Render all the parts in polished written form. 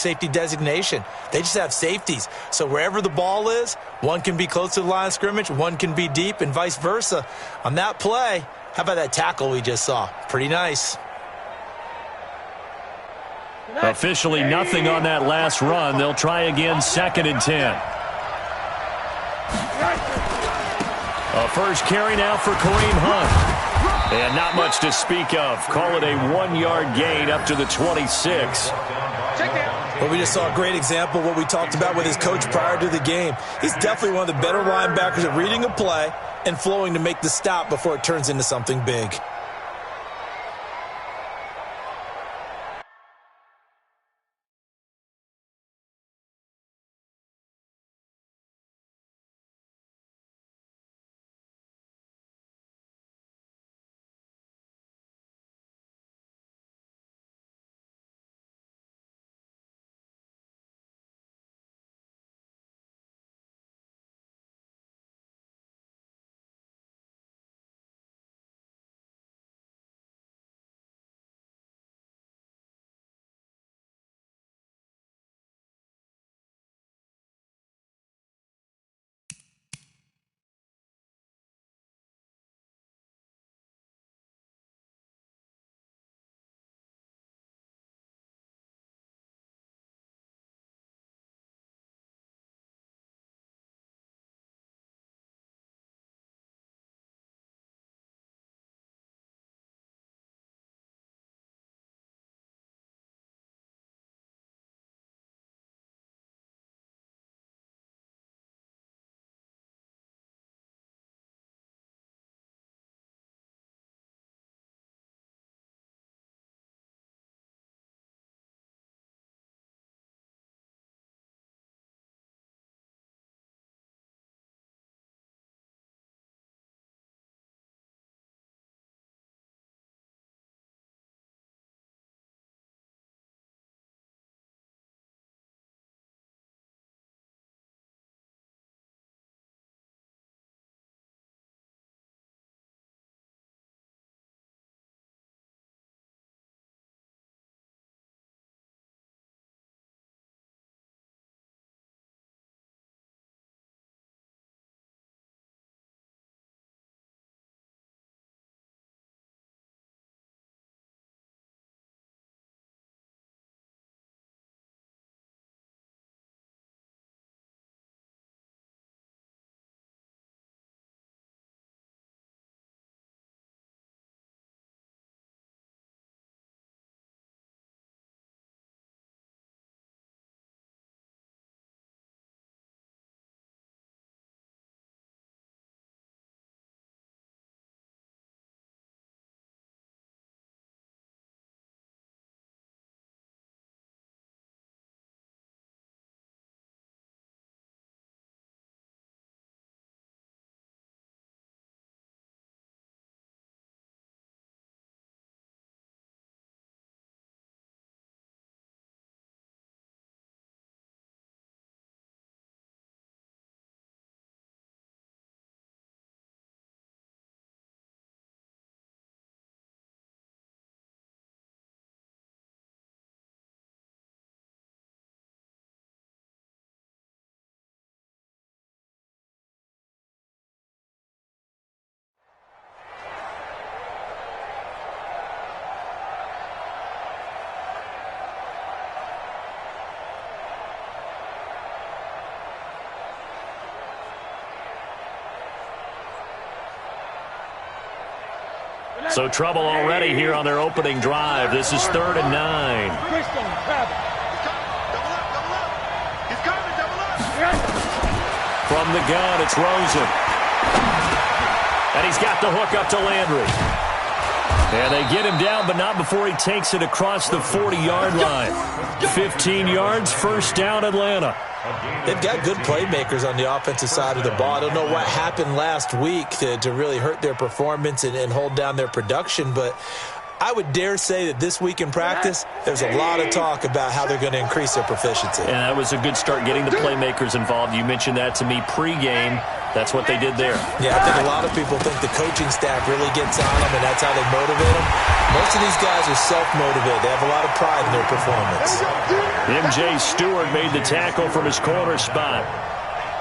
safety designation. They just have safeties. So wherever the ball is, one can be close to the line of scrimmage, one can be deep, and vice versa. On that play, how about that tackle we just saw? Pretty nice. Officially nothing on that last run. They'll try again, 2nd and 10. A first carry now for Kareem Hunt. And not much to speak of. Call it a 1-yard gain up to the 26. Well, we just saw a great example of what we talked about with his coach prior to the game. He's definitely one of the better linebackers at reading a play and flowing to make the stop before it turns into something big. So trouble already here on their opening drive. This is 3rd and 9. From the gun, it's Rosen. And he's got the hook up to Landry. And they get him down, but not before he takes it across the 40-yard line. 15 yards, first down, Atlanta. They've got good playmakers on the offensive side of the ball. I don't know what happened last week to really hurt their performance and hold down their production, but I would dare say that this week in practice, there's a lot of talk about how they're going to increase their proficiency. And that was a good start getting the playmakers involved. You mentioned that to me pregame. That's what they did there. Yeah, I think a lot of people think the coaching staff really gets on them, and that's how they motivate them. Most of these guys are self-motivated. They have a lot of pride in their performance. M.J. Stewart made the tackle from his corner spot.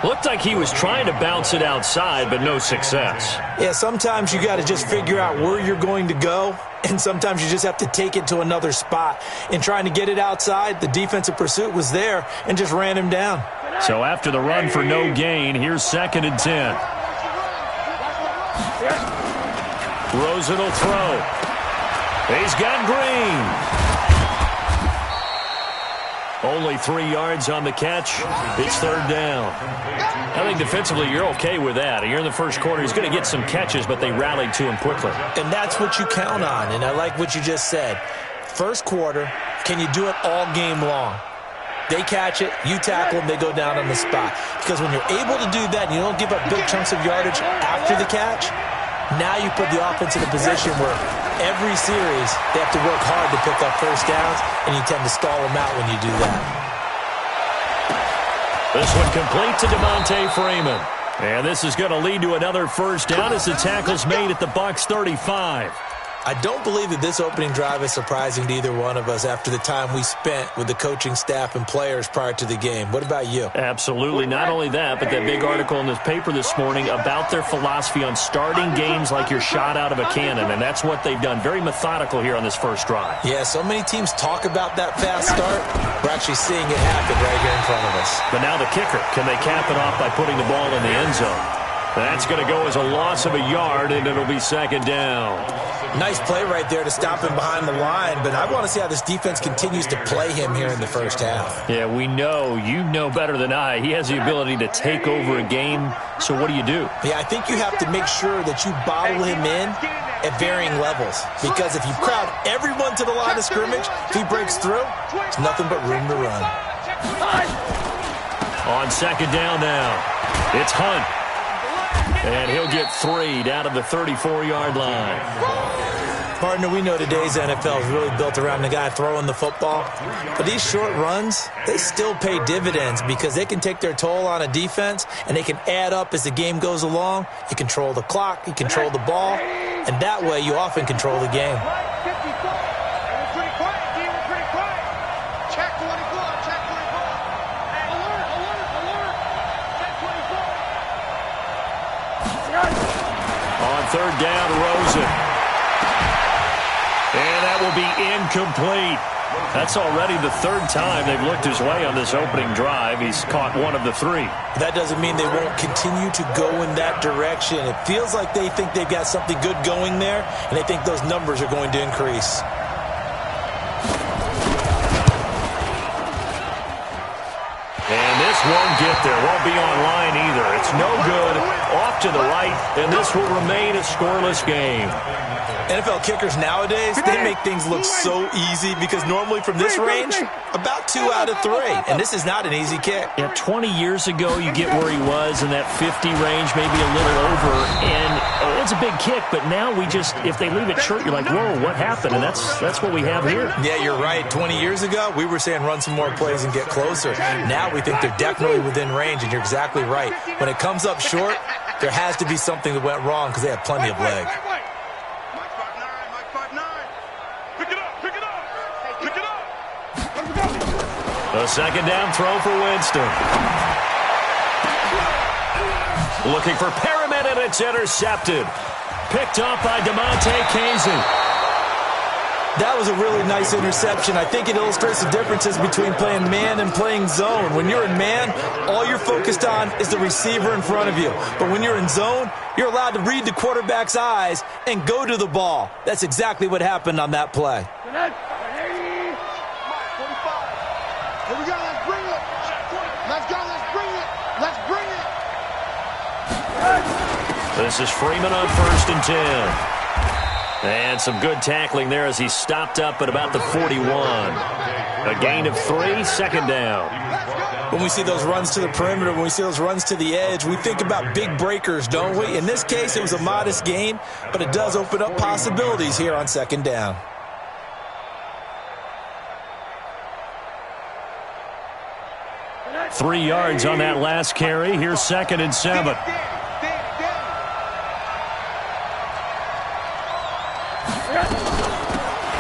Looked like he was trying to bounce it outside, but no success. Yeah, sometimes you got to just figure out where you're going to go, and sometimes you just have to take it to another spot. In trying to get it outside, the defensive pursuit was there and just ran him down. So after the run for no gain, here's 2nd and 10. Rosen will throw. He's got Green. Only 3 yards on the catch. It's 3rd down. I think defensively you're okay with that. You're in the first quarter. He's going to get some catches, but they rallied to him quickly. And that's what you count on, and I like what you just said. First quarter, can you do it all game long? They catch it, you tackle them, they go down on the spot. Because when you're able to do that and you don't give up big chunks of yardage after the catch, now you put the offense in a position where every series they have to work hard to pick up first downs, and you tend to stall them out when you do that. This one complete to Devontae Freeman. And this is going to lead to another first down as the tackle's made at the Bucs 35. I don't believe that this opening drive is surprising to either one of us after the time we spent with the coaching staff and players prior to the game. What about you? Absolutely. Not only that, but that big article in this paper this morning about their philosophy on starting games like you're shot out of a cannon, and that's what they've done. Very methodical here on this first drive. Yeah, so many teams talk about that fast start. We're actually seeing it happen right here in front of us. But now the kicker. Can they cap it off by putting the ball in the end zone? That's going to go as a loss of a yard, and it'll be 2nd down. Nice play right there to stop him behind the line, but I want to see how this defense continues to play him here in the first half. Yeah, we know. You know better than I. He has the ability to take over a game, so what do you do? Yeah, I think you have to make sure that you bottle him in at varying levels, because if you crowd everyone to the line of scrimmage, if he breaks through, there's nothing but room to run. On 2nd down now, it's Hunt. And he'll get 3 down to the 34-yard line. Partner, we know today's NFL is really built around the guy throwing the football. But these short runs, they still pay dividends because they can take their toll on a defense, and they can add up as the game goes along. You control the clock, you control the ball, and that way you often control the game. On 3rd down, Rosen. And that will be incomplete. That's already the 3rd time they've looked his way on this opening drive. He's caught 1 of the 3. That doesn't mean they won't continue to go in that direction. It feels like they think they've got something good going there, and they think those numbers are going to increase. And this won't get there. Won't be online either. It's no good. Off to the right, and this will remain a scoreless game. NFL kickers nowadays, they make things look so easy because normally from this range, about 2 out of 3. And this is not an easy kick. Yeah, 20 years ago, you get where he was in that 50 range, maybe a little over. And it's a big kick, but now we just, if they leave it short, you're like, whoa, what happened? And that's what we have here. Yeah, you're right. 20 years ago, we were saying run some more plays and get closer. Now we think they're definitely within range, and you're exactly right. When it comes up short, there has to be something that went wrong because they have plenty of leg. A 2nd down throw for Winston. Looking for Perriman, and it's intercepted. Picked up by DeMonte Casey. That was a really nice interception. I think it illustrates the differences between playing man and playing zone. When you're in man, all you're focused on is the receiver in front of you. But when you're in zone, you're allowed to read the quarterback's eyes and go to the ball. That's exactly what happened on that play. Here we go, let's bring it. Let's go, let's bring it. Let's bring it. This is Freeman on 1st and 10. And some good tackling there as he stopped up at about the 41. A gain of 3, 2nd down. When we see those runs to the perimeter, when we see those runs to the edge, we think about big breakers, don't we? In this case, it was a modest gain, but it does open up possibilities here on 2nd down. 3 yards on that last carry. Here's 2nd and 7.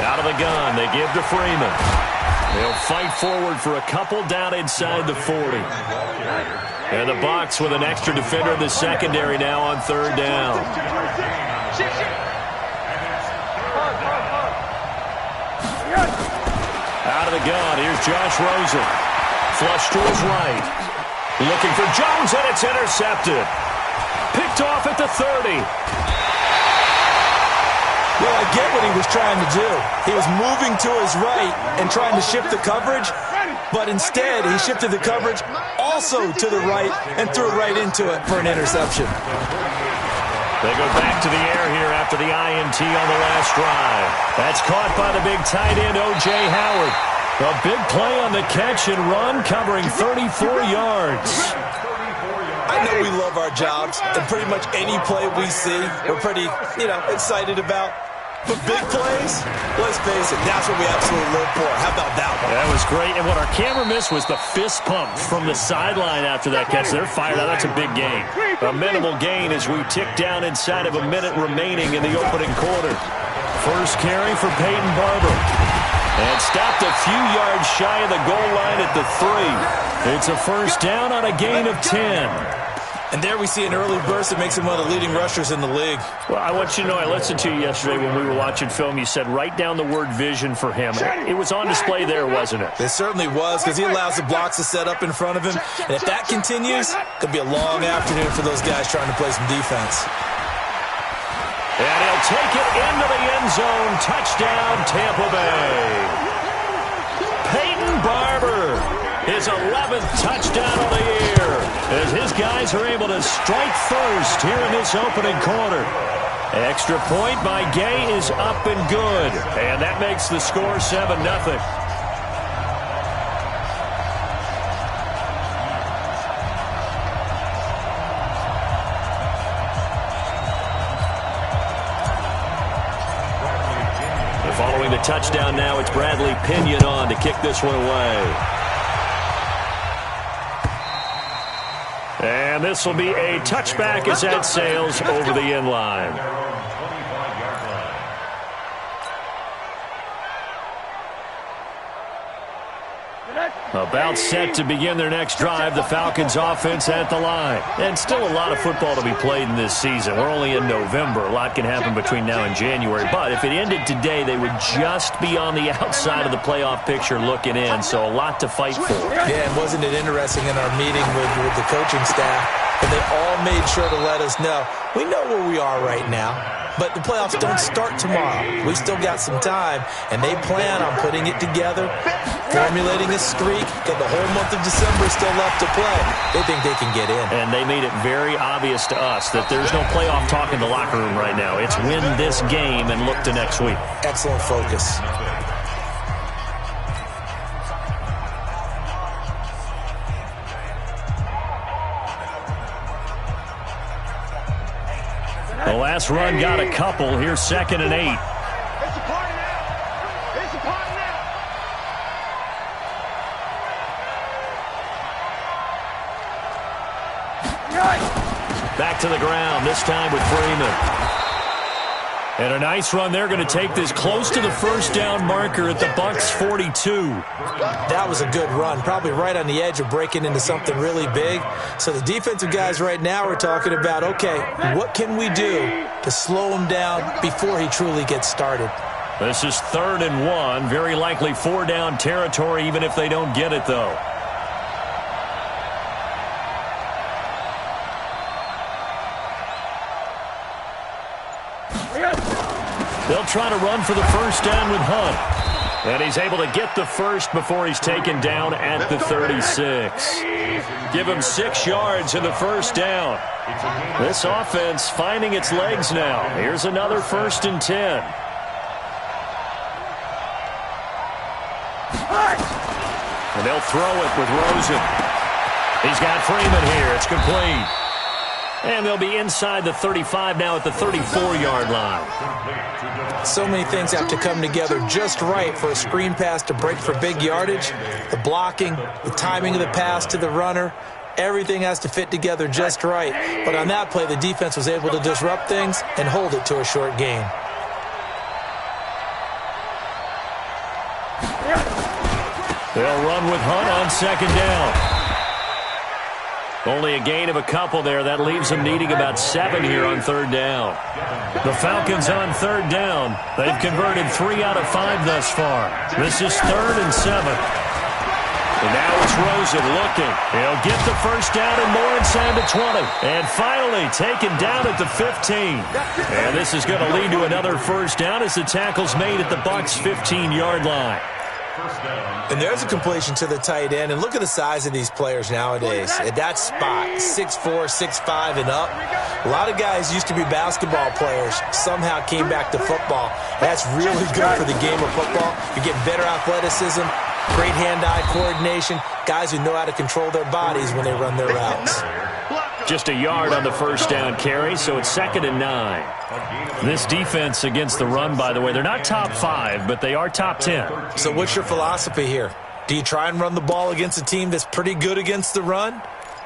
Out of the gun, they give to Freeman. They'll fight forward for a couple down inside the 40. And the Bucs with an extra defender in the secondary now on 3rd down. Out of the gun, here's Josh Rosen. Flush to his right. Looking for Jones, and it's intercepted. Picked off at the 30. Well, I get what he was trying to do. He was moving to his right and trying to shift the coverage, but instead he shifted the coverage also to the right and threw right into it for an interception. They go back to the air here after the INT on the last drive. That's caught by the big tight end, O.J. Howard. A big play on the catch and run, covering 34 yards. I know we love our jobs, and pretty much any play we see, we're pretty, excited about. But big plays, let's face it, that's what we absolutely live for. How about that one? That was great, and what our camera missed was the fist pump from the sideline after that catch. They're fired out. That's a big gain. A minimal gain as we tick down inside of a minute remaining in the opening quarter. First carry for Peyton Barber. And stopped a few yards shy of the goal line at the 3. It's a first down on a gain of 10. And there we see an early burst that makes him one of the leading rushers in the league. Well, I want you to know, I listened to you yesterday when we were watching film. You said write down the word vision for him. It was on display there, wasn't it? It certainly was, because he allows the blocks to set up in front of him. And if that continues, it could be a long afternoon for those guys trying to play some defense. And he'll take it into the end zone. Touchdown, Tampa Bay. Peyton Barber, his 11th touchdown of the year, as his guys are able to strike first here in this opening quarter. Extra point by Gay is up and good, and that makes the score 7-0. Following the touchdown now, it's Bradley Pinion on to kick this one away. And this will be a touchback as that sails over the end line. About set to begin their next drive, the Falcons offense at the line. And still a lot of football to be played in this season. We're only in November. A lot can happen between now and January. But if it ended today, they would just be on the outside of the playoff picture looking in. So a lot to fight for. Yeah, and wasn't it interesting in our meeting with the coaching staff? And they all made sure to let us know, we know where we are right now, but the playoffs don't start tomorrow. We still got some time, and they plan on putting it together, formulating a streak, got the whole month of December still left to play. They think they can get in. And they made it very obvious to us that there's no playoff talk in the locker room right now. It's win this game and look to next week. Excellent focus. The last run got a couple. Here's 2nd and 8. It's a party now. It's a party now. Back to the ground, this time with Freeman. And a nice run. They're going to take this close to the first down marker at the Bucs 42. That was a good run, probably right on the edge of breaking into something really big. So the defensive guys right now are talking about, okay, what can we do to slow him down before he truly gets started? This is 3rd and 1. Very likely 4-down territory, even if they don't get it, though. They'll try to run for the first down with Hunt. And he's able to get the first before he's taken down at the 36. Give him 6 yards in the first down. This offense finding its legs now. Here's another 1st and 10. And they'll throw it with Rosen. He's got Freeman here. It's complete. And they'll be inside the 35 now at the 34-yard line. So many things have to come together just right for a screen pass to break for big yardage. The blocking, the timing of the pass to the runner, everything has to fit together just right. But on that play, the defense was able to disrupt things and hold it to a short gain. They'll run with Hunt on second down. Only a gain of a couple there. That leaves them needing about 7 here on third down. The Falcons on third down. They've converted 3 out of 5 thus far. This is 3rd and 7. And now it's Rosen looking. He'll get the first down and more inside the 20. And finally taken down at the 15. And this is going to lead to another first down as the tackle's made at the Bucs' 15-yard line. And there's a completion to the tight end. And look at the size of these players nowadays. At that spot, 6'4", 6'5", and up. A lot of guys used to be basketball players, somehow came back to football. That's really good for the game of football. You're getting better athleticism, great hand-eye coordination, guys who know how to control their bodies when they run their routes. Just a yard on the first down carry, so it's 2nd and 9. This defense against the run, by the way, they're not top 5, but they are top 10. So what's your philosophy here? Do you try and run the ball against a team that's pretty good against the run?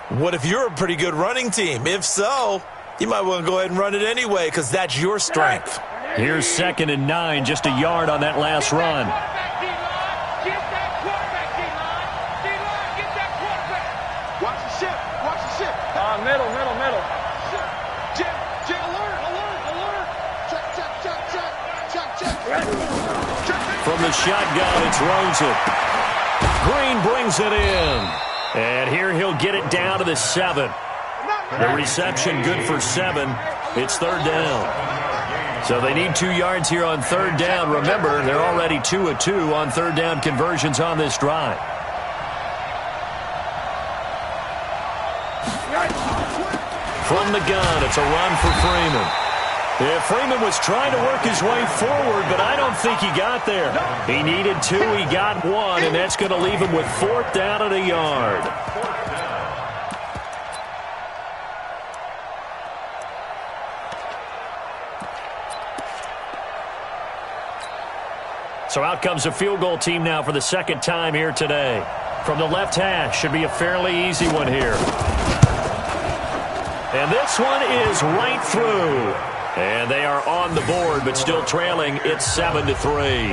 What if you're a pretty good running team? If so, you might want to go ahead and run it anyway because that's your strength. Here's 2nd and 9, just a yard on that last run. Middle. Jet, alert. Check. From the shotgun, it's Rosen. Green brings it in. And here he'll get it down to the 7. The reception good for 7. It's 3rd down. So they need 2 yards here on 3rd down. Remember, they're already 2 of 2 on 3rd down conversions on this drive. From the gun, it's a run for Freeman. Yeah, Freeman was trying to work his way forward, but I don't think he got there. He needed 2, he got 1, and that's going to leave him with 4th down and a yard. So out comes a field goal team now for the 2nd time here today. From the left hash, should be a fairly easy one here. And this one is right through. And they are on the board, but still trailing. It's 7-3.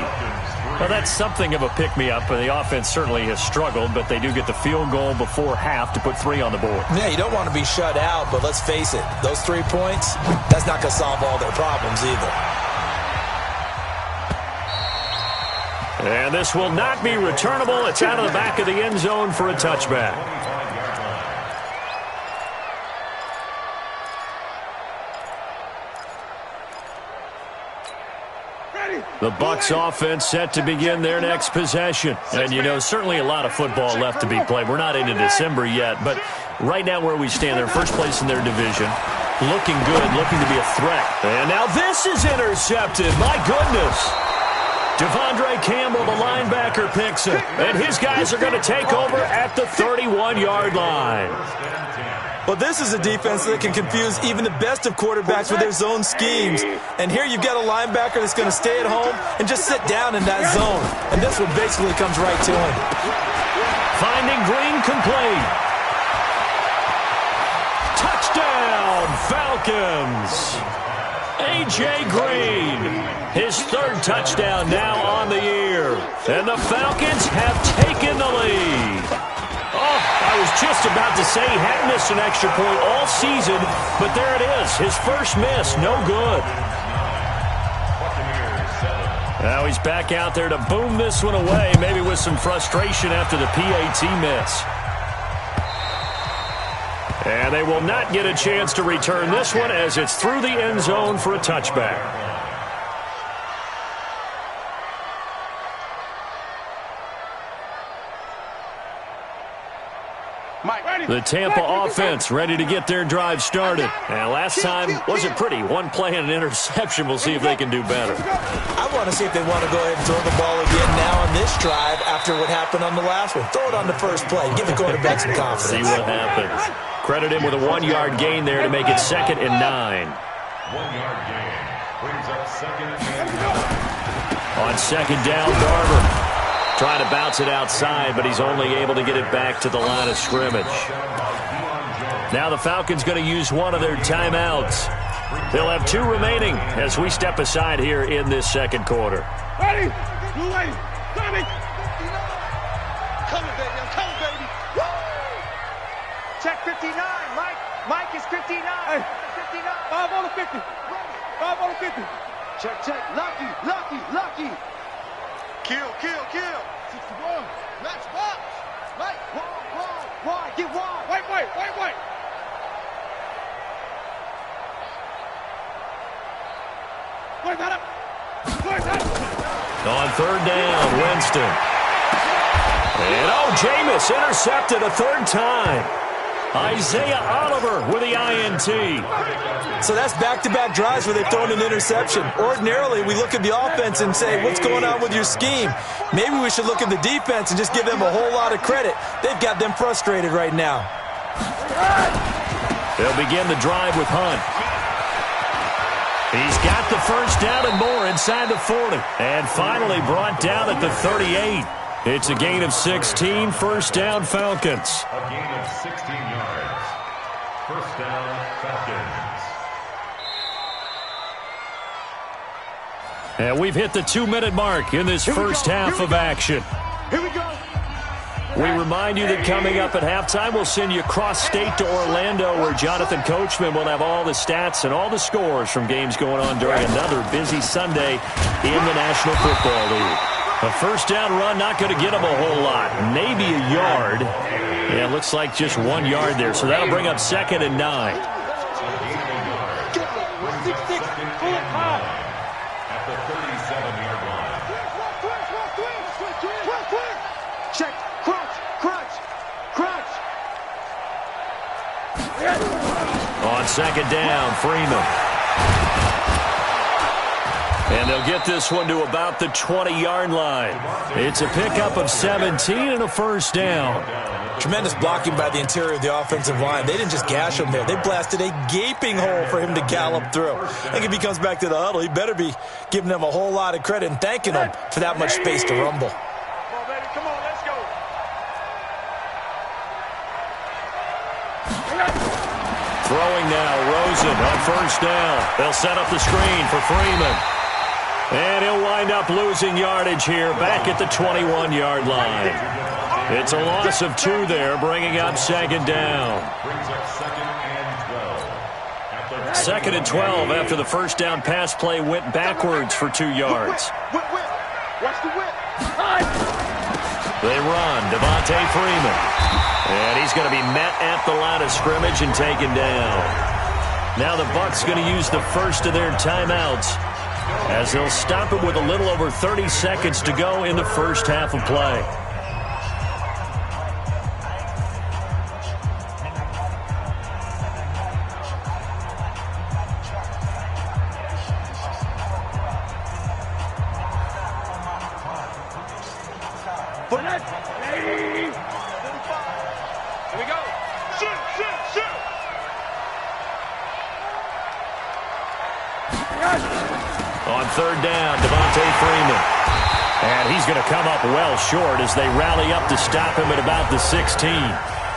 Well, that's something of a pick-me-up. The offense certainly has struggled, but they do get the field goal before half to put 3 on the board. Yeah, you don't want to be shut out, but let's face it. Those 3 points, that's not going to solve all their problems either. And this will not be returnable. It's out of the back of the end zone for a touchback. The Bucs offense set to begin their next possession. And, you know, certainly a lot of football left to be played. We're not into December yet, but right now where we stand, they're first place in their division. Looking good, looking to be a threat. And now this is intercepted. My goodness. Devondre Campbell, the linebacker, picks it. And his guys are going to take over at the 31-yard line. Well, this is a defense that can confuse even the best of quarterbacks with their zone schemes. And here you've got a linebacker that's going to stay at home and just sit down in that zone. And this one basically comes right to him. Finding Green complete. Touchdown, Falcons. A.J. Green, his 3rd touchdown now on the year. And the Falcons have taken the lead. Oh, I was just about to say he hadn't missed an extra point all season, but there it is, his first miss, no good. Now he's back out there to boom this one away, maybe with some frustration after the PAT miss. And they will not get a chance to return this one as it's through the end zone for a touchback. The Tampa offense ready to get their drive started. And last time wasn't pretty. One play and an interception. We'll see if they can do better. I want to see if they want to go ahead and throw the ball again now on this drive after what happened on the last one. Throw it on the first play. Give the quarterback some confidence. See what happens. Credit him with a 1-yard gain there to make it 2nd and 9. 1-yard gain brings up 2nd and 9. On 2nd down, Garber trying to bounce it outside, but he's only able to get it back to the line of scrimmage. Now the Falcons going to use one of their timeouts. They'll have 2 remaining as we step aside here in this 2nd quarter. Ready? You ready? Tommy! Coming, baby. I'm coming, baby. Woo! Check 59. Mike is 59. Hey. 59. 5 on the 50. 5 on the 50. Check. Lucky. Kill. 61. Match box. Mike. Wide. Get wide. Wait. Wait, that up. On 3rd down, Winston. And Jameis intercepted a 3rd time. Isaiah Oliver with the INT. So that's back-to-back drives where they've thrown an interception. Ordinarily, we look at the offense and say, what's going on with your scheme? Maybe we should look at the defense and just give them a whole lot of credit. They've got them frustrated right now. They'll begin the drive with Hunt. He's got the 1st down and more inside the 40. And finally brought down at the 38. It's a gain of 16, 1st down Falcons. A gain of 16 yards. 1st down Falcons. And we've hit the 2-minute mark in this first half of action. Here we go. We remind you that coming up at halftime, we'll send you cross-state to Orlando, where Jonathan Coachman will have all the stats and all the scores from games going on during another busy Sunday in the National Football League. A 1st down run, not going to get him a whole lot. Maybe a yard. Yeah, it looks like just 1 yard there, so that'll bring up 2nd and 9. At the 37-yard line. Check. Crunch. On 2nd down, Freeman. And they'll get this one to about the 20-yard line. It's a pickup of 17 and a 1st down. Tremendous blocking by the interior of the offensive line. They didn't just gash him there. They blasted a gaping hole for him to gallop through. I think if he comes back to the huddle, he better be giving them a whole lot of credit and thanking them for that much space to rumble. Come on, let's go. Throwing now, Rosen on 1st down. They'll set up the screen for Freeman. And he'll wind up losing yardage here back at the 21-yard line. It's a loss of 2 there, bringing up 2nd down. Brings up 2nd and 12. 2nd and 12 after the 1st down pass play went backwards for 2 yards. Whip. Watch the whip. They run, Devontae Freeman. And he's going to be met at the line of scrimmage and taken down. Now the Bucs going to use the 1st of their timeouts as they'll stop it with a little over 30 seconds to go in the 1st half of play. Here we go. Shoot. On 3rd down, Devontae Freeman. And he's going to come up well short as they rally up to stop him at about the 16.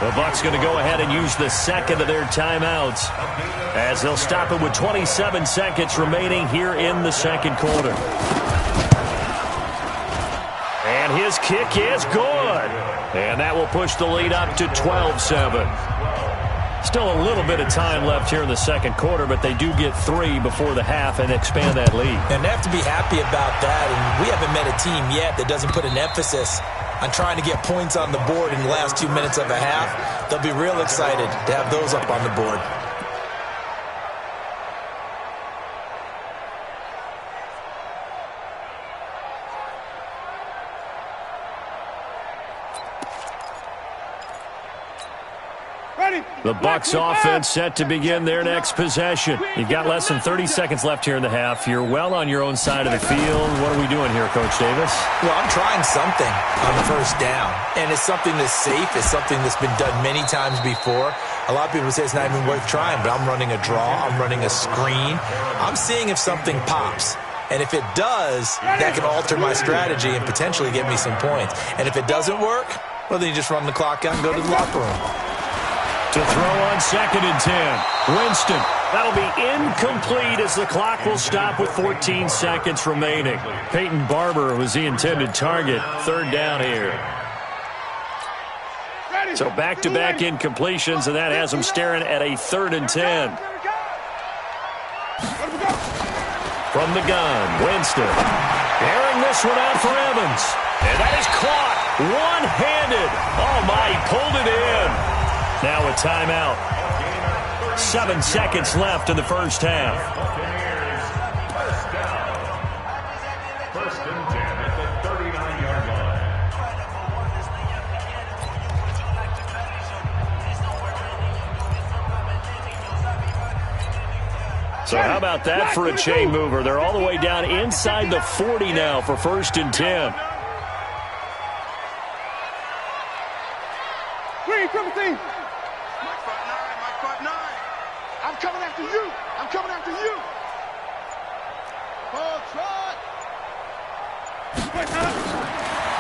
The Bucs going to go ahead and use the 2nd of their timeouts as they'll stop it with 27 seconds remaining here in the 2nd quarter. And his kick is good. And that will push the lead up to 12-7. Still a little bit of time left here in the 2nd quarter, but they do get 3 before the half and expand that lead. And they have to be happy about that. And we haven't met a team yet that doesn't put an emphasis on trying to get points on the board in the last 2 minutes of a half. They'll be real excited to have those up on the board. The Bucs offense set to begin their next possession. You've got less than 30 seconds left here in the half. You're well on your own side of the field. What are we doing here, Coach Davis? Well, I'm trying something on the first down, and it's something that's safe. It's something that's been done many times before. A lot of people say it's not even worth trying, but I'm running a draw. I'm running a screen. I'm seeing if something pops. And if it does, that can alter my strategy and potentially get me some points. And if it doesn't work, well, then you just run the clock out and go to the locker room. To throw on 2nd and 10. Winston. That'll be incomplete as the clock will stop with 14 seconds remaining. Peyton Barber was the intended target. 3rd down here. So back-to-back incompletions, and that has them staring at a 3rd and 10. From the gun, Winston. Airing this one out for Evans. And that is caught. One-handed. Oh, my, he pulled it in. Now a timeout. 7 seconds left in the first half. First and 10 at the 39-yard line. So how about that for a chain mover? They're all the way down inside the 40 now for 1st and 10. Green, triple team. Mike 5'9". I'm coming after you. I'm coming after you. Ball trot.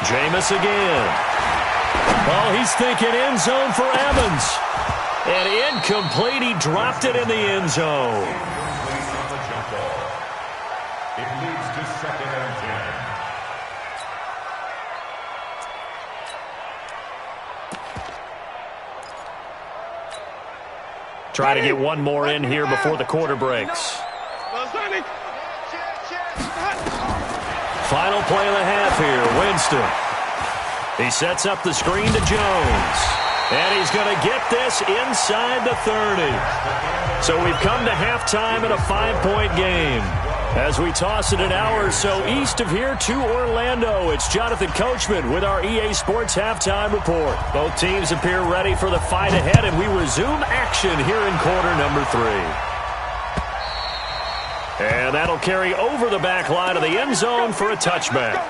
Jameis again. Oh, he's thinking end zone for Evans. And incomplete. He dropped it in the end zone. It leads to 2nd and 10. Try to get one more in here before the quarter breaks. Final play of the half here, Winston. He sets up the screen to Jones. And he's going to get this inside the 30. So we've come to halftime in a 5-point game. As we toss it an hour or so east of here to Orlando, it's Jonathan Coachman with our EA Sports Halftime Report. Both teams appear ready for the fight ahead, and we resume action here in quarter number 3. And that'll carry over the back line of the end zone for a touchback.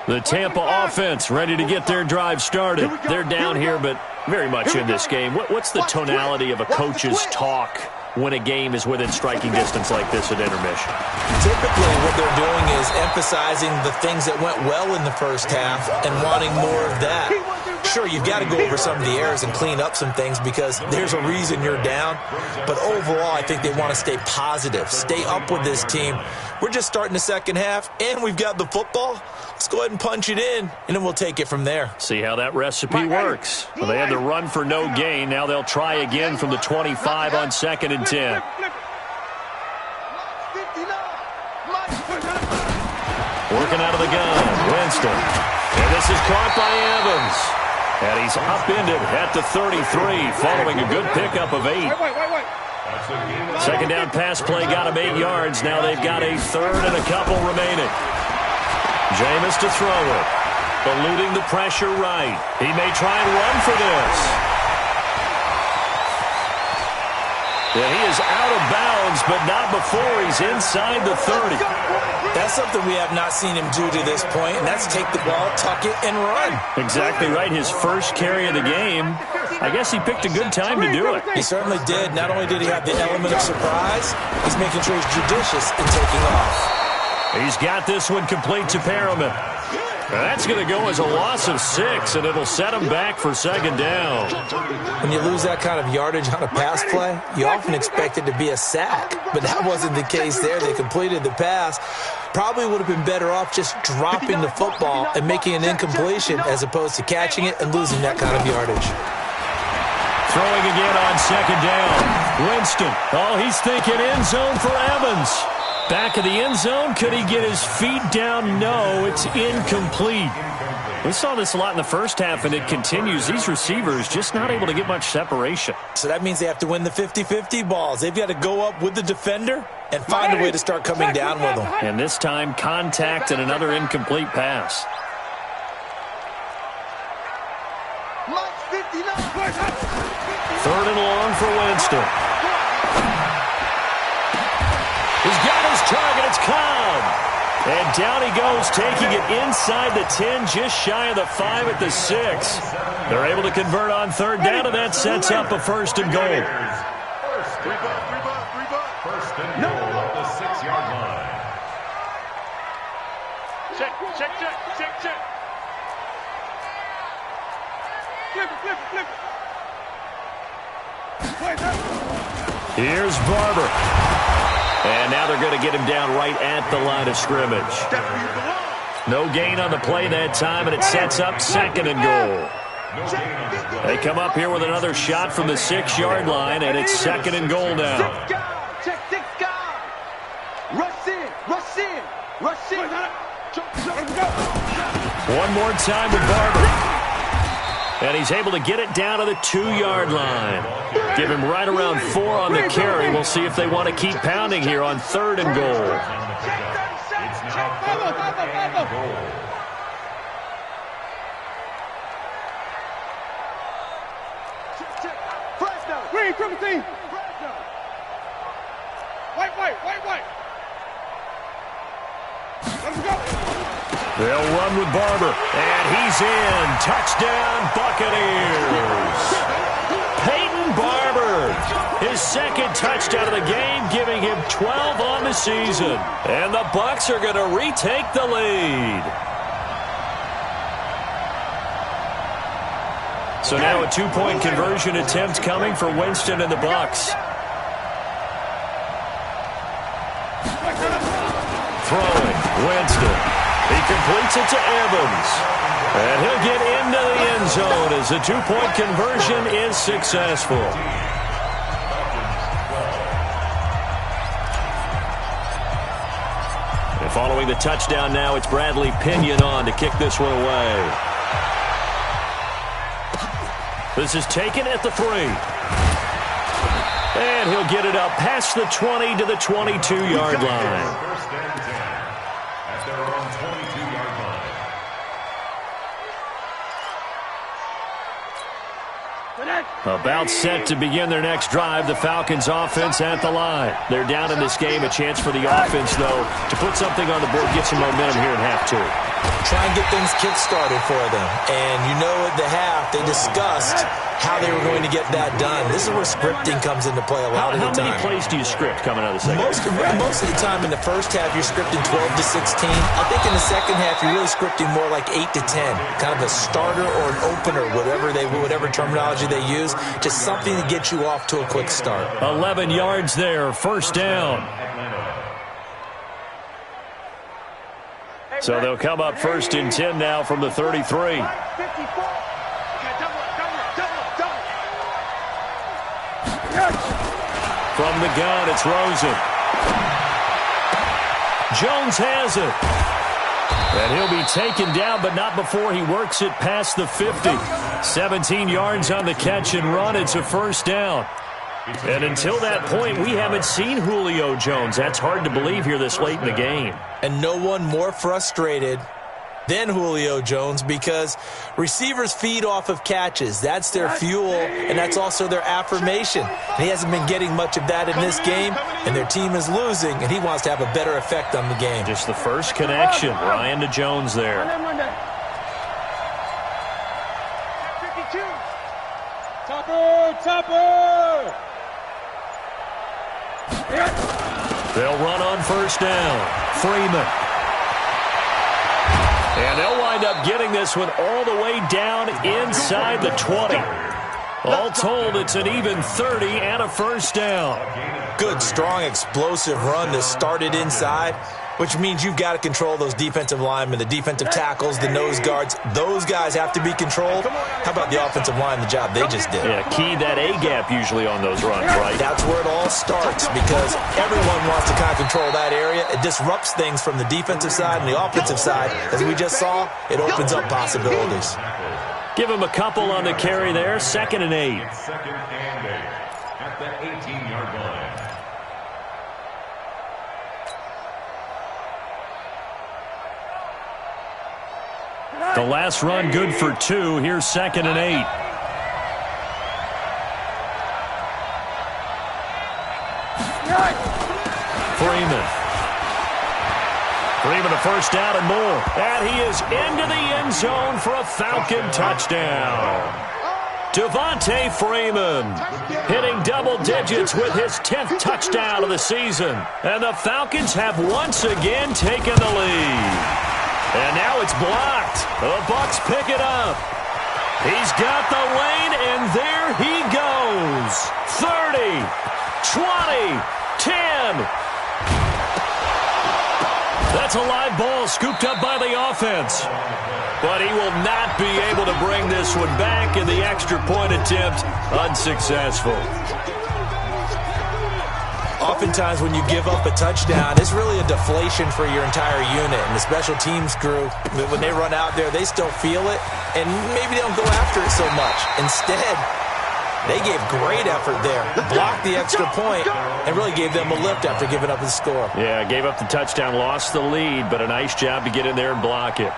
The Tampa offense ready to get their drive started. They're down here, but very much in this game. What's the tonality of a coach's talk when a game is within striking distance like this at intermission? Typically, what they're doing is emphasizing the things that went well in the first half and wanting more of that. Sure, you've got to go over some of the errors and clean up some things because there's a reason you're down. But overall, I think they want to stay positive, stay up with this team. We're just starting the second half, and we've got the football. Let's go ahead and punch it in, and then we'll take it from there. See how that recipe works. Well, they had to run for no gain. Now they'll try again from the 25 on 2nd and 10. Working out of the gun, Winston. And this is caught by Evans. And he's upended at the 33 following a good pickup of 8. Second down pass play got him 8 yards. Now they've got a 3rd and a couple remaining. Jameis to throw it. Eluding the pressure right. He may try and run for this. And he is out of bounds, but not before he's inside the 30. That's something we have not seen him do to this point, and that's take the ball, tuck it, and run. Exactly right. His first carry of the game. I guess he picked a good time to do it. He certainly did. Not only did he have the element of surprise, he's making sure he's judicious in taking off. He's got this one complete to Perriman. That's going to go as a loss of 6, and it'll set him back for 2nd down. When you lose that kind of yardage on a pass play, you often expect it to be a sack. But that wasn't the case there. They completed the pass. Probably would have been better off just dropping the football and making an incompletion as opposed to catching it and losing that kind of yardage. Throwing again on 2nd down. Winston. Oh, he's thinking end zone for Evans. Back of the end zone. Could he get his feet down? No, it's incomplete. We saw this a lot in the first half, and it continues. These receivers just not able to get much separation. So that means they have to win the 50-50 balls. They've got to go up with the defender and find a way to start coming down with them. And this time, contact and another incomplete pass. Third and long for Winston. He's got his target. It's Cobb. And down he goes, taking it inside the 10, just shy of the 5 at the 6. They're able to convert on third down, and that sets up a first and goal. First and goal at the 6-yard line. Check. Flip it. Here's Barber. And now they're going to get him down right at the line of scrimmage. No gain on the play that time, and it sets up second and goal. They come up here with another shot from the 6-yard line, and it's second and goal now. Check 6 guys. Rush in. One more time with Barber. And he's able to get it down to the 2-yard line. Give him right around 4 on the carry. We'll see if they want to keep pounding here on third and goal. It's now third and goal. Fresno. Green, triple team. Fresno. White. Let's go. They'll run with Barber. And he's in. Touchdown, Buccaneers. Peyton Barber, his second touchdown of the game, giving him 12 on the season. And the Bucs are going to retake the lead. So now a 2-point conversion attempt coming for Winston and the Bucs. Throwing, Winston. He completes it to Evans. And he'll get into the end zone as the 2-point conversion is successful. And following the touchdown now, it's Bradley Pinion on to kick this one away. This is taken at the 3. And he'll get it up past the 20 to the 22-yard line. First and 10 at their own 22-yard line. About set to begin their next drive, the Falcons offense at the line. They're down in this game. A chance for the offense, though, to put something on the board, get some momentum here in half 2. Try and get things kick-started for them. And you know at the half, they discussed how they were going to get that done. This is where scripting comes into play a lot of the time. How many plays do you script coming out of the second half? Most of the time in the first half, you're scripting 12 to 16. I think in the second half, you're really scripting more like 8 to 10. Kind of a starter or an opener, whatever terminology they use. Just something to get you off to a quick start. 11 yards there, first down. So they'll come up first and 10 now from the 33. From the gun, it's Rosen. Jones has it. And he'll be taken down, but not before he works it past the 50. 17 yards on the catch and run. It's a first down. And until that point, we haven't seen Julio Jones. That's hard to believe here this late in the game. And no one more frustrated than Julio Jones because receivers feed off of catches. That's their fuel, and that's also their affirmation. And he hasn't been getting much of that in this game, and their team is losing, and he wants to have a better effect on the game. Just the first connection, Ryan to Jones there. 52. Topper. They'll run on first down. Freeman. And they'll wind up getting this one all the way down inside the 20. All told, it's an even 30 and a first down. Good, strong, explosive run that started inside. which means you've got to control those defensive linemen, the defensive tackles, the nose guards. Those guys have to be controlled. How about the offensive line, the job they just did? Yeah, key that A-gap usually on those runs, right? That's where it all starts because everyone wants to kind of control that area. It disrupts things from the defensive side and the offensive side. As we just saw, it opens up possibilities. Give him a couple on the carry there. 2nd and 8. 2nd and 8 at the 18-yard line. The last run good for 2. Here's 2nd and 8. Freeman a first down and more. And he is into the end zone for a Falcon touchdown. Devontae Freeman hitting double digits with his 10th touchdown of the season. And the Falcons have once again taken the lead. And now it's blocked. The Bucs pick it up. He's got the lane, and there he goes. 30, 20, 10. That's a live ball scooped up by the offense. But he will not be able to bring this one back, and the extra point attempt unsuccessful. Oftentimes when you give up a touchdown, it's really a deflation for your entire unit. And the special teams crew, when they run out there, they still feel it, and maybe they don't go after it so much. Instead, they gave great effort there, blocked the extra point, and really gave them a lift after giving up the score. Yeah, gave up the touchdown, lost the lead, but a nice job to get in there and block it.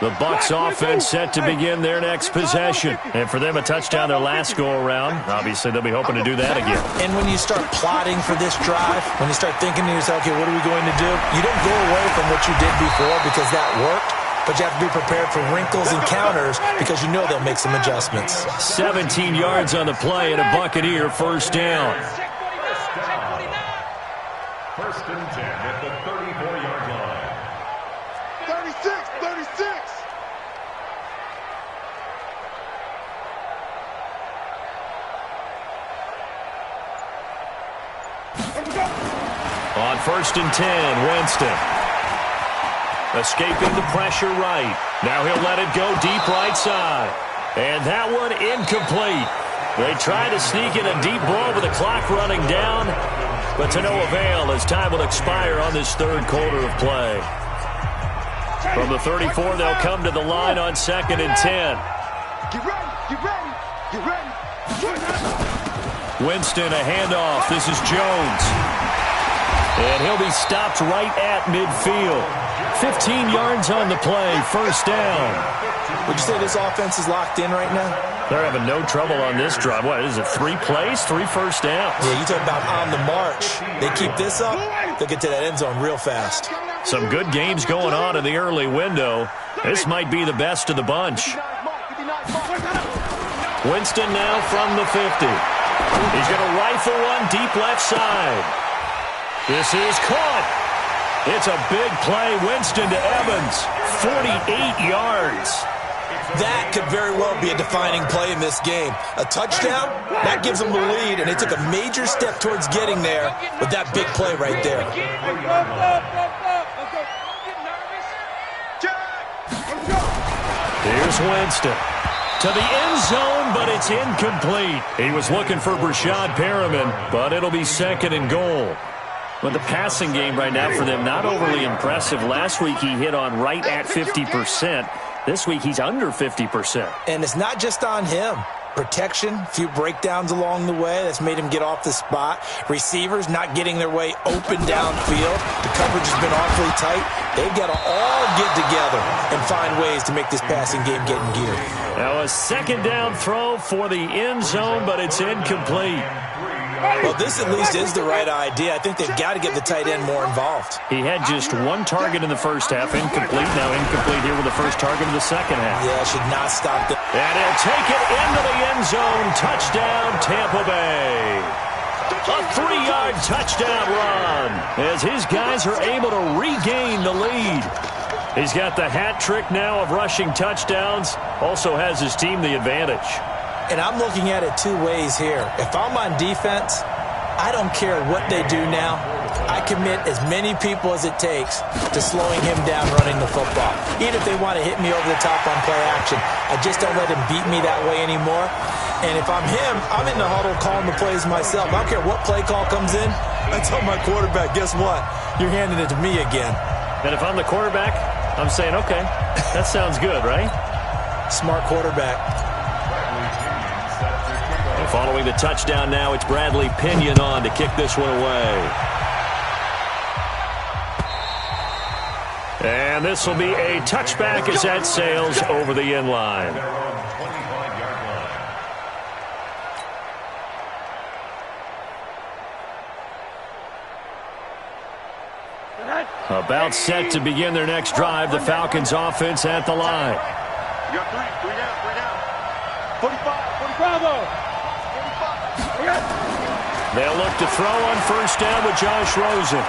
The Bucs offense set to begin their next possession. And for them, a touchdown their last go-around. Obviously, they'll be hoping to do that again. And when you start plotting for this drive, when you start thinking to yourself, okay, what are we going to do? You don't go away from what you did before because that worked. But you have to be prepared for wrinkles and counters because you know they'll make some adjustments. 17 yards on the play and a Buccaneer first down. First and 10 at the 34-yard line. 36, 36. On first and 10, Winston. Escaping the pressure right. Now he'll let it go deep right side. And that one incomplete. They try to sneak in a deep ball with the clock running down, but to no avail as time will expire on this third quarter of play. From the 34, they'll come to the line on 2nd and 10. Get ready, get ready, get ready. Winston, a handoff. This is Jones. And he'll be stopped right at midfield. 15 yards on the play, first down. Would you say this offense is locked in right now? They're having no trouble on this drive. What is it, 3 plays, 3 first downs? Yeah, you talk about on the march. They keep this up, they'll get to that end zone real fast. Some good games going on in the early window. This might be the best of the bunch. Winston now from the 50. He's going to rifle one deep left side. This is caught. It's a big play. Winston to Evans. 48 yards. That could very well be a defining play in this game. A touchdown, that gives them the lead, and they took a major step towards getting there with that big play right there. Here's Winston. To the end zone, but it's incomplete. He was looking for Brashad Perriman, but it'll be 2nd and goal. But the passing game right now for them, not overly impressive. Last week he hit on right at 50%. This week he's under 50%. And it's not just on him. Protection, a few breakdowns along the way. That's made him get off the spot. Receivers not getting their way open downfield. The coverage has been awfully tight. They've got to all get together and find ways to make this passing game get in gear. Now a 2nd down throw for the end zone, but it's incomplete. Well, this at least is the right idea. I think they've got to get the tight end more involved. He had just 1 target in the first half, incomplete. Now incomplete here with the first target of the second half. Yeah, should not stop them. And he'll take it into the end zone. Touchdown, Tampa Bay. A 3-yard touchdown run as his guys are able to regain the lead. He's got the hat trick now of rushing touchdowns. Also has his team the advantage. And I'm looking at it 2 ways here. If I'm on defense, I don't care what they do now. I commit as many people as it takes to slowing him down running the football. Even if they want to hit me over the top on play action, I just don't let him beat me that way anymore. And if I'm him, I'm in the huddle calling the plays myself. I don't care what play call comes in. I tell my quarterback, guess what? You're handing it to me again. And if I'm the quarterback, I'm saying, okay, that sounds good, right? Smart quarterback. And following the touchdown now, it's Bradley Pinion on to kick this one away. And this will be a touchback as that sails over the end line. About set to begin their next drive, the Falcons offense at the line. You got three down. 45, 45. They'll look to throw on first down with Josh Rosen.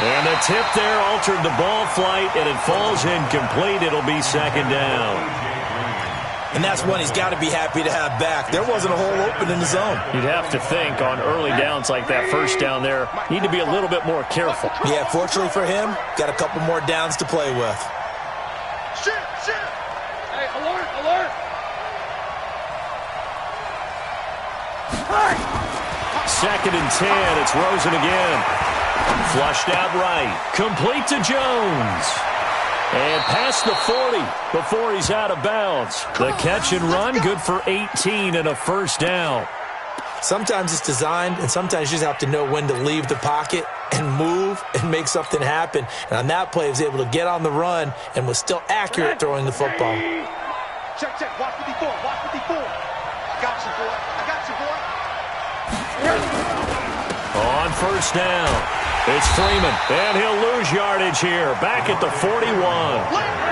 And the tip there altered the ball flight, and it falls incomplete. It'll be second down. And that's one he's got to be happy to have back. There wasn't a hole open in the zone. You'd have to think on early downs like that first down there, need to be a little bit more careful. Yeah, fortunately for him, got a couple more downs to play with. Shit. Hey, alert. Second and 10, it's Rosen again. Flushed out right, complete to Jones. And past the 40 before he's out of bounds. The catch and run, good for 18 and a first down. Sometimes it's designed, and sometimes you just have to know when to leave the pocket and move and make something happen. And on that play, he was able to get on the run and was still accurate throwing the football. Check. Watch 54. I got you, boy. On first down, it's Freeman, and he'll lose yardage here, back at the 41.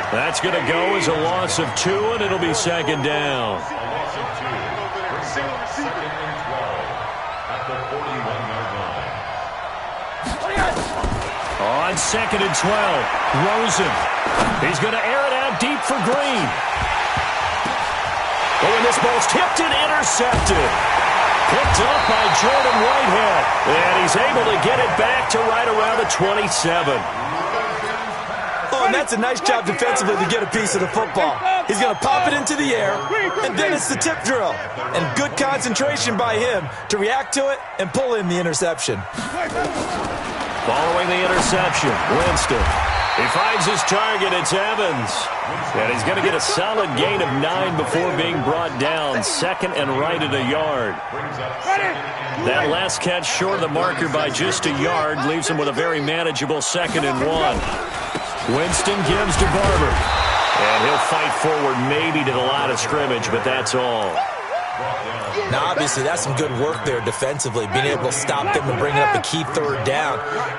That's going to go as a loss of 2, and it'll be second down. A loss of 2. Second and 12 at the 41-yard line. On second and 12, Rosen. He's going to air it out deep for Green. Oh, and this ball's tipped and intercepted. Picked up by Jordan Whitehead. And he's able to get it back to right around the 27. Oh, and that's a nice job defensively to get a piece of the football. He's going to pop it into the air, and then it's the tip drill. And good concentration by him to react to it and pull in the interception. Following the interception, Winston. He finds his target. It's Evans. And he's going to get a solid gain of 9 before being brought down. Second and right at a yard. That last catch short of the marker by just a yard leaves him with a very manageable second and 1. Winston gives to Barber. And he'll fight forward maybe to the line of scrimmage, but that's all. Now, obviously, that's some good work there defensively, being able to stop them and bringing up a key third down.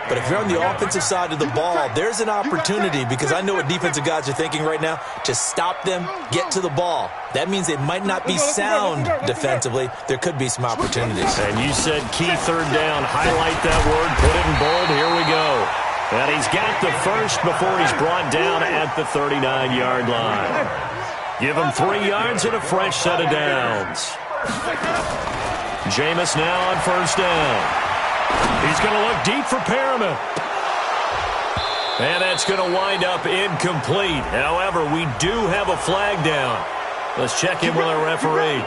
But if you're on the offensive side of the ball, there's an opportunity, because I know what defensive guys are thinking right now, to stop them, get to the ball. That means they might not be sound defensively. There could be some opportunities. And you said key third down. Highlight that word, put it in bold. Here we go. And he's got the first before he's brought down at the 39-yard line. Give him 3 yards and a fresh set of downs. Jameis now on first down. He's going to look deep for Perriman. And that's going to wind up incomplete. However, we do have a flag down. Let's check in with our referee.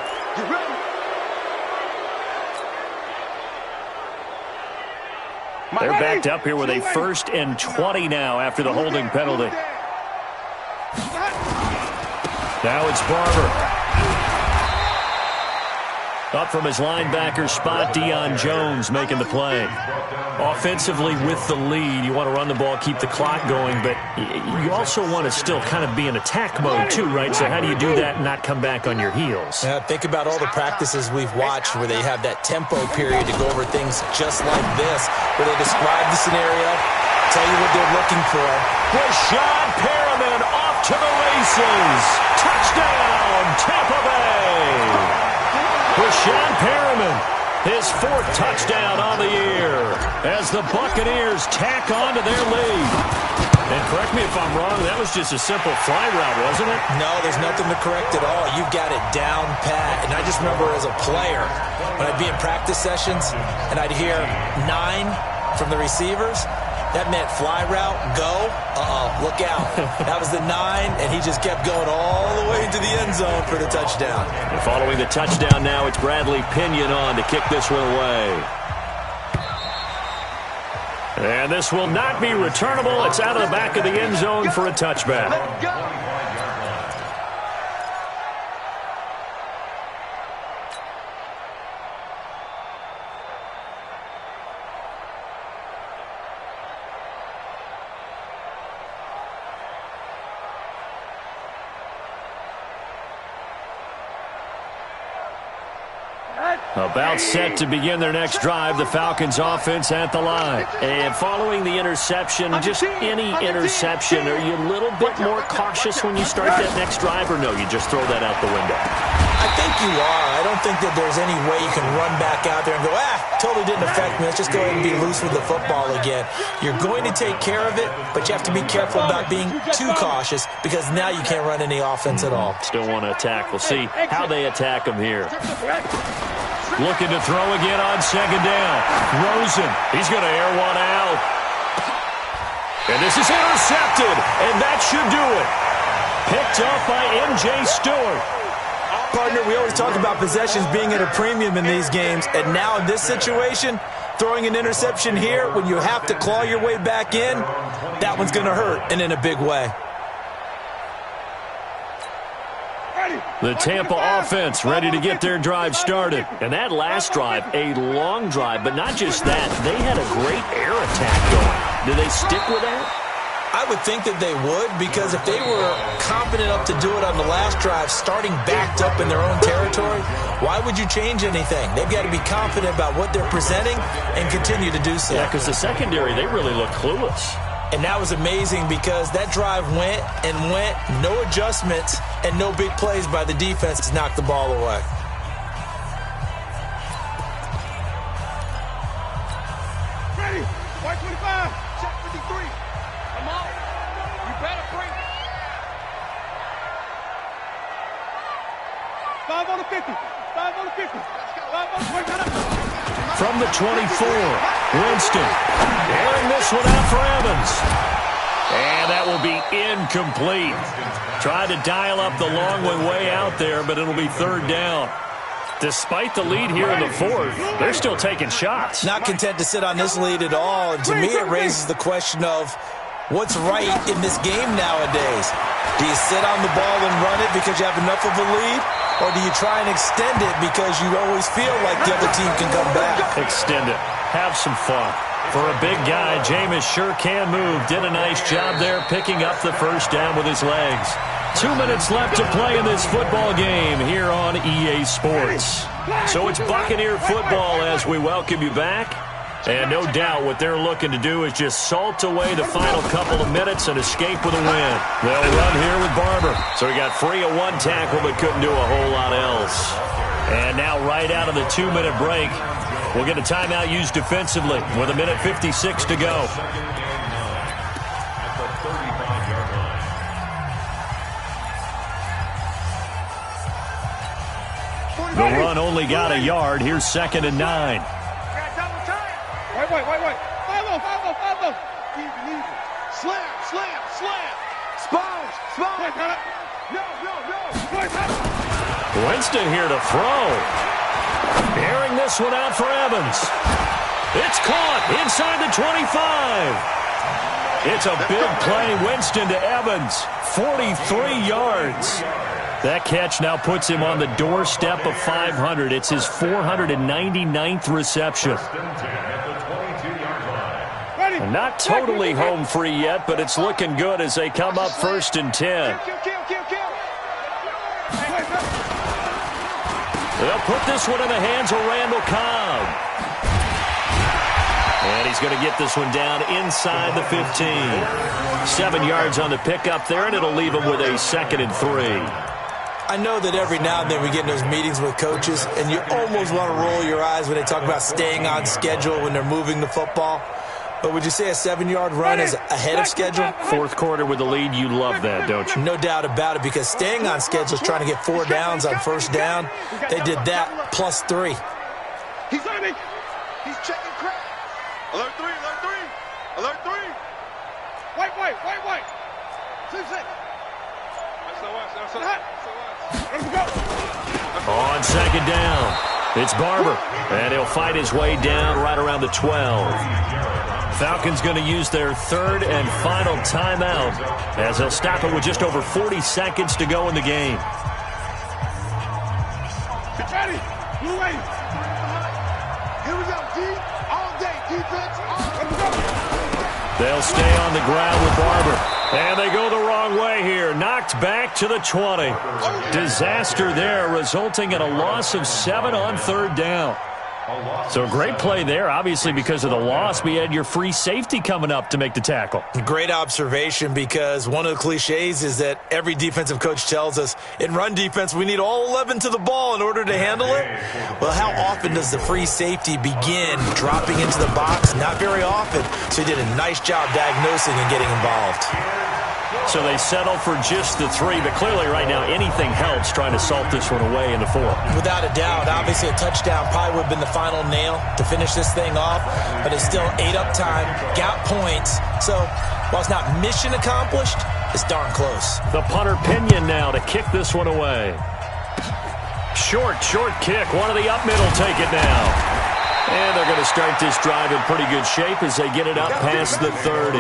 They're backed up here with a 1st and 20 now after the holding penalty. Now it's Barber. Up from his linebacker spot, Deion Jones making the play. Offensively with the lead, you want to run the ball, keep the clock going, but you also want to still kind of be in attack mode too, right? So how do you do that and not come back on your heels? Yeah, think about all the practices we've watched where they have that tempo period to go over things just like this, where they describe the scenario, tell you what they're looking for. Rashad Perriman off to the races. Touchdown, Tampa Bay. Rashad Perriman, his 4th touchdown on the year as the Buccaneers tack on to their lead. And correct me if I'm wrong, that was just a simple fly route, wasn't it? No, there's nothing to correct at all. You've got it down pat. And I just remember as a player, when I'd be in practice sessions and I'd hear 9 from the receivers, that meant fly route, go, look out. That was the 9, and he just kept going all the way to the end zone for the touchdown. And following the touchdown now, it's Bradley Pinion on to kick this one away. And this will not be returnable. It's out of the back of the end zone for a touchback. Let's go. About set to begin their next drive, the Falcons offense at the line. And following the interception, just any interception, are you a little bit more cautious when you start that next drive, or no, you just throw that out the window? I think you are. I don't think that there's any way you can run back out there and go, totally didn't affect me. Let's just go ahead and be loose with the football again. You're going to take care of it, but you have to be careful about being too cautious because now you can't run any offense at all. Still want to attack. We'll see how they attack them here. Looking to throw again on second down. Rosen, he's going to air one out. And this is intercepted, and that should do it. Picked up by M.J. Stewart. Partner, we always talk about possessions being at a premium in these games, and now in this situation, throwing an interception here when you have to claw your way back in, that one's going to hurt, and in a big way. The Tampa offense ready to get their drive started. And that last drive, a long drive, but not just that. They had a great air attack going. Do they stick with that? I would think that they would, because if they were confident enough to do it on the last drive, starting backed up in their own territory, why would you change anything? They've got to be confident about what they're presenting and continue to do so. Yeah, because the secondary, they really look clueless. And that was amazing because that drive went and went, no adjustments, and no big plays by the defense to knock the ball away. Ready? White 25, check 53. Come on. You better bring it. 5 on the 50. 5 on the 50. 5 on the 20. From the 24, Winston airing this one out for Evans. And that will be incomplete. Tried to dial up the long one way out there, but it'll be third down. Despite the lead here in the fourth, they're still taking shots. Not content to sit on this lead at all. And to me, it raises the question of what's right in this game nowadays. Do you sit on the ball and run it because you have enough of a lead? Or do you try and extend it because you always feel like the other team can come back? Extend it. Have some fun. For a big guy, Jameis sure can move. Did a nice job there picking up the first down with his legs. 2 minutes left to play in this football game here on EA Sports. So it's Buccaneer football as we welcome you back. And no doubt what they're looking to do is just salt away the final couple of minutes and escape with a win. They'll run here with Barber. So he got free of one tackle but couldn't do a whole lot else. And now right out of the 2-minute break, we'll get a timeout used defensively with 1:56 to go. The run only got a yard. Here's 2nd and 9. Wait. 5-0. Even. Slam. Sponge. No. Winston here to throw. Airing this one out for Evans. It's caught inside the 25. It's a big play. Winston to Evans. 43 yards. That catch now puts him on the doorstep of 500. It's his 499th reception. And not totally home free yet, but it's looking good as they come up 1st and 10. They'll put this one in the hands of Randall Cobb. And he's going to get this one down inside the 15. 7 yards on the pickup there, and it'll leave him with a 2nd and 3. I know that every now and then we get in those meetings with coaches, and you almost want to roll your eyes when they talk about staying on schedule when they're moving the football. But would you say a 7-yard run is ahead of schedule? Fourth quarter with the lead, you love that, don't you? No doubt about it, because staying on schedule is trying to get 4 downs on first down. They did that plus 3. He's on it. He's checking crap. Alert 3, alert 3. Alert 3. White. 6. Let's go. On second down, it's Barber, and he'll fight his way down right around the 12. Falcons going to use their third and final timeout as they'll stop it with just over 40 seconds to go in the game. Ready. Blue wave. Here we go, D. All day, defense. Let's go. They'll stay on the ground with Barber. And they go the wrong way here. Knocked back to the 20. Disaster there, resulting in a loss of 7 on third down. So a great play there, obviously because of the loss. We had your free safety coming up to make the tackle. Great observation, because one of the cliches is that every defensive coach tells us in run defense we need all 11 to the ball in order to handle it. Well, how often does the free safety begin dropping into the box? Not very often. So he did a nice job diagnosing and getting involved. So they settle for just the 3, but clearly right now anything helps trying to salt this one away in the 4. Without a doubt, obviously a touchdown probably would have been the final nail to finish this thing off, but it's still ate up time, got points. So while it's not mission accomplished, it's darn close. The punter Pinion now to kick this one away. Short kick. One of the up middle take it now. And they're going to start this drive in pretty good shape as they get it up past the 30.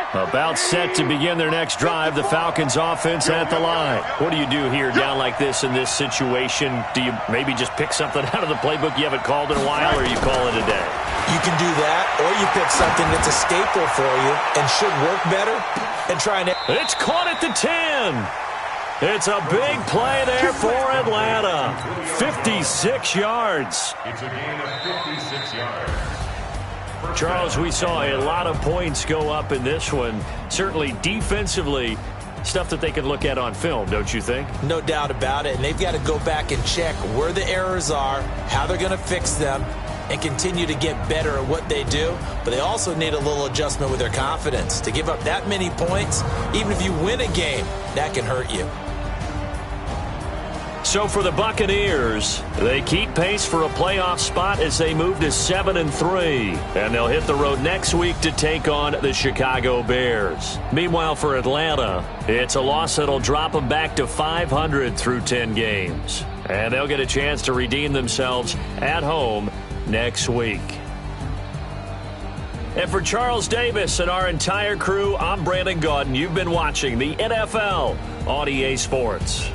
About set to begin their next drive, the Falcons offense at the line. What do you do here down like this in this situation? Do you maybe just pick something out of the playbook you haven't called in a while, or you call it a day? You can do that, or you pick something that's a staple for you and should work better and try and... It's caught at the 10. It's a big play there for Atlanta. 56 yards. It's a gain of 56 yards. Charles, we saw a lot of points go up in this one. Certainly defensively, stuff that they can look at on film, don't you think? No doubt about it, and they've got to go back and check where the errors are, how they're going to fix them, and continue to get better at what they do. But they also need a little adjustment with their confidence. To give up that many points, even if you win a game, that can hurt you. So for the Buccaneers, they keep pace for a playoff spot as they move to 7-3. And they'll hit the road next week to take on the Chicago Bears. Meanwhile, for Atlanta, it's a loss that'll drop them back to 500 through 10 games. And they'll get a chance to redeem themselves at home next week. And for Charles Davis and our entire crew, I'm Brandon Gaudin. You've been watching the NFL on EA Sports.